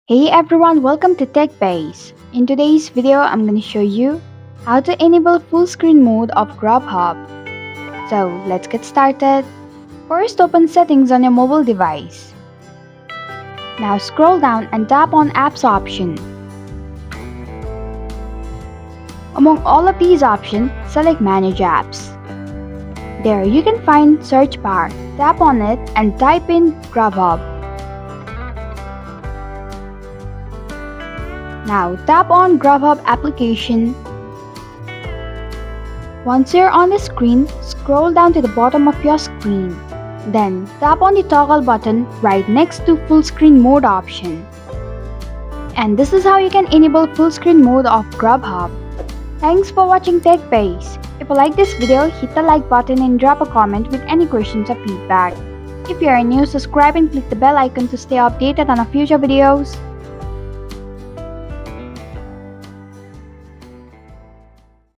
Hey everyone, welcome to TechBase. In today's video, I'm going to show you how to enable full screen mode of Grubhub. So let's get started. First, open settings on your mobile device. Now scroll down and tap on apps option. Among all of these options, select manage apps. There you can find search bar. Tap on it and type in Grubhub. Now tap on Grubhub application. Once you're on the screen, scroll down to the bottom of your screen. Then tap on the toggle button right next to full screen mode option. And this is how you can enable full screen mode of Grubhub. Thanks for watching TechBase. If you like this video, hit the like button and drop a comment with any questions or feedback. If you are new, subscribe and click the bell icon to stay updated on our future videos.